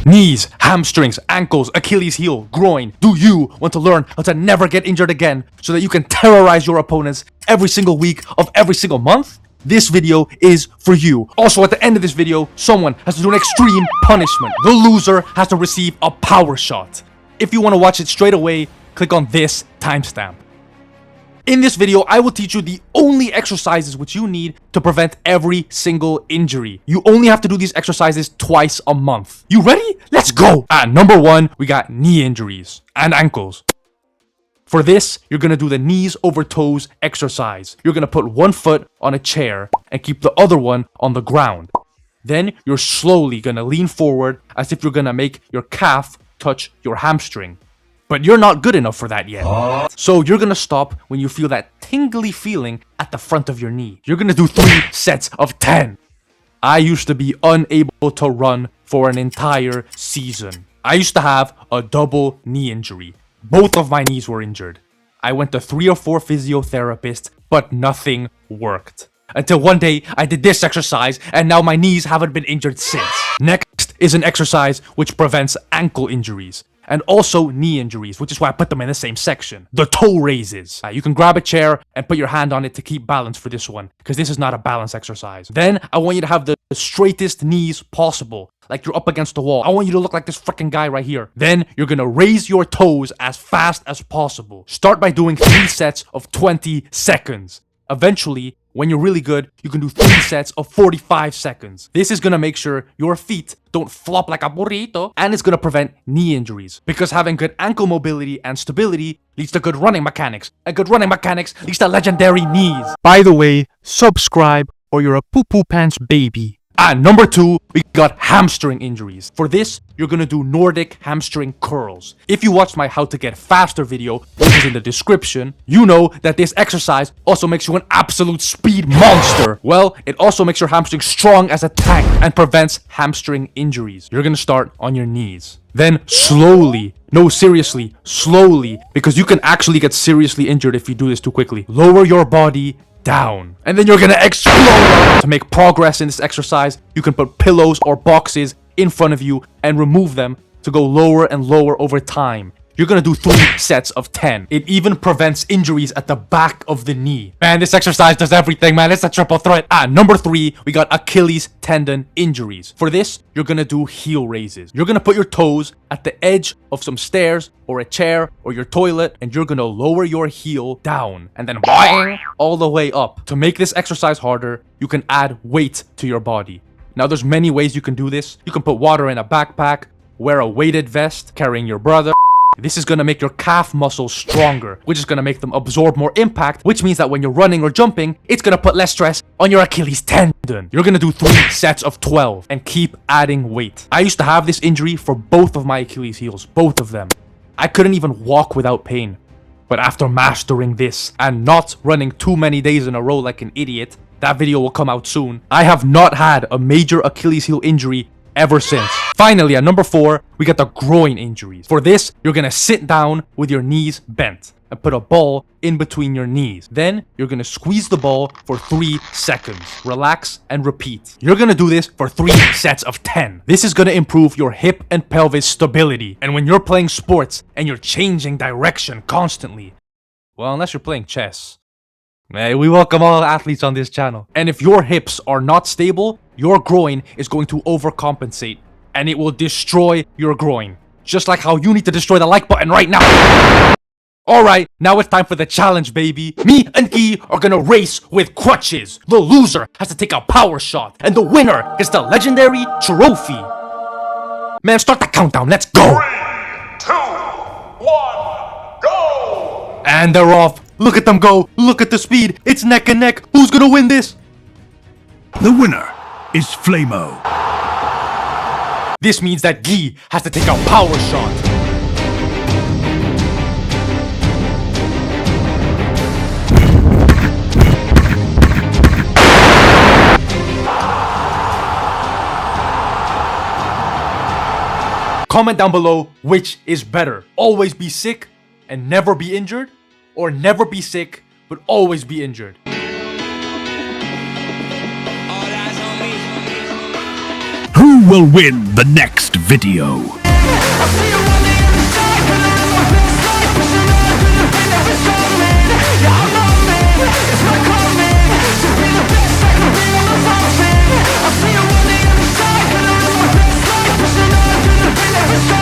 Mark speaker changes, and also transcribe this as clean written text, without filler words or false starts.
Speaker 1: Knees, hamstrings, ankles, Achilles heel, groin. Do you want to learn how to never get injured again so that you can terrorize your opponents every single week of every single month? This video is for you. Also, at the end of this video, someone has to do an extreme punishment. The loser has to receive a power shot. If you want to watch it straight away, click on this timestamp. In this video, I will teach you the only exercises which you need to prevent every single injury. You only have to do these exercises twice a month. You ready? Let's go! Number 1, we got knee injuries and ankles. For this, you're gonna do the knees over toes exercise. You're gonna put one foot on a chair and keep the other one on the ground. Then you're slowly gonna lean forward as if you're gonna make your calf touch your hamstring. But you're not good enough for that yet. So you're gonna stop when you feel that tingly feeling at the front of your knee. You're gonna do 3 sets of 10. I used to be unable to run for an entire season. I used to have a double knee injury. Both of my knees were injured. I went to 3 or 4 physiotherapists, but nothing worked. Until one day, I did this exercise, and now my knees haven't been injured since. Next is an exercise which prevents ankle injuries. And also knee injuries, which is why I put them in the same section. The toe raises. You can grab a chair and put your hand on it to keep balance for this one, because this is not a balance exercise. Then I want you to have the straightest knees possible, like you're up against the wall. I want you to look like this freaking guy right here. Then you're gonna raise your toes as fast as possible. Start by doing 3 sets of 20 seconds. Eventually, when you're really good, you can do 3 sets of 45 seconds. This is gonna make sure your feet don't flop like a burrito, and it's gonna prevent knee injuries. Because having good ankle mobility and stability leads to good running mechanics, and good running mechanics leads to legendary knees.
Speaker 2: By the way, subscribe or you're a poo-poo pants baby.
Speaker 1: Number 2, we got hamstring injuries. For this, you're gonna do Nordic hamstring curls. If you watched my how to get faster video, which is in the description, you know that this exercise also makes you an absolute speed monster. Well, it also makes your hamstring strong as a tank and prevents hamstring injuries. You're gonna start on your knees. Then slowly, no seriously, slowly, because you can actually get seriously injured if you do this too quickly. Lower your body down, and then you're gonna explode. To make progress in this exercise, you can put pillows or boxes in front of you and remove them to go lower and lower over time. You're gonna do 3 sets of 10. It even prevents injuries at the back of the knee. Man, this exercise does everything, man. It's a triple threat. Number 3, we got Achilles tendon injuries. For this, you're gonna do heel raises. You're gonna put your toes at the edge of some stairs or a chair or your toilet, and you're gonna lower your heel down and then boing all the way up. To make this exercise harder, you can add weight to your body. Now, there's many ways you can do this. You can put water in a backpack, wear a weighted vest carrying your brother. This is gonna make your calf muscles stronger, which is gonna make them absorb more impact, which means that when you're running or jumping, it's gonna put less stress on your Achilles tendon. You're gonna do 3 sets of 12 and keep adding weight. I used to have this injury for both of my Achilles heels, both of them. I couldn't even walk without pain. But after mastering this and not running too many days in a row like an idiot, that video will come out soon, I have not had a major Achilles heel injury ever since. Finally, at number 4, we got the groin injuries. For this, you're gonna sit down with your knees bent and put a ball in between your knees. Then, you're gonna squeeze the ball for 3 seconds. Relax and repeat. You're gonna do this for 3 sets of 10. This is gonna improve your hip and pelvis stability. And when you're playing sports and you're changing direction constantly, well, unless you're playing chess, we welcome all athletes on this channel. And if your hips are not stable, your groin is going to overcompensate and it will destroy your groin. Just like how you need to destroy the like button right now. Alright, now it's time for the challenge, baby. Me and Guy are gonna race with crutches. The loser has to take a power shot and the winner gets the legendary trophy. Man, start the countdown, let's go.
Speaker 3: 3, 2, 1, go!
Speaker 1: And they're off. Look at them go. Look at the speed. It's neck and neck. Who's gonna win this?
Speaker 4: The winner is Flamo.
Speaker 1: This means that Guy has to take a power shot. Comment down below which is better. Always be sick and never be injured, or never be sick but always be injured.
Speaker 4: Who will win the next video?
Speaker 5: I see you running.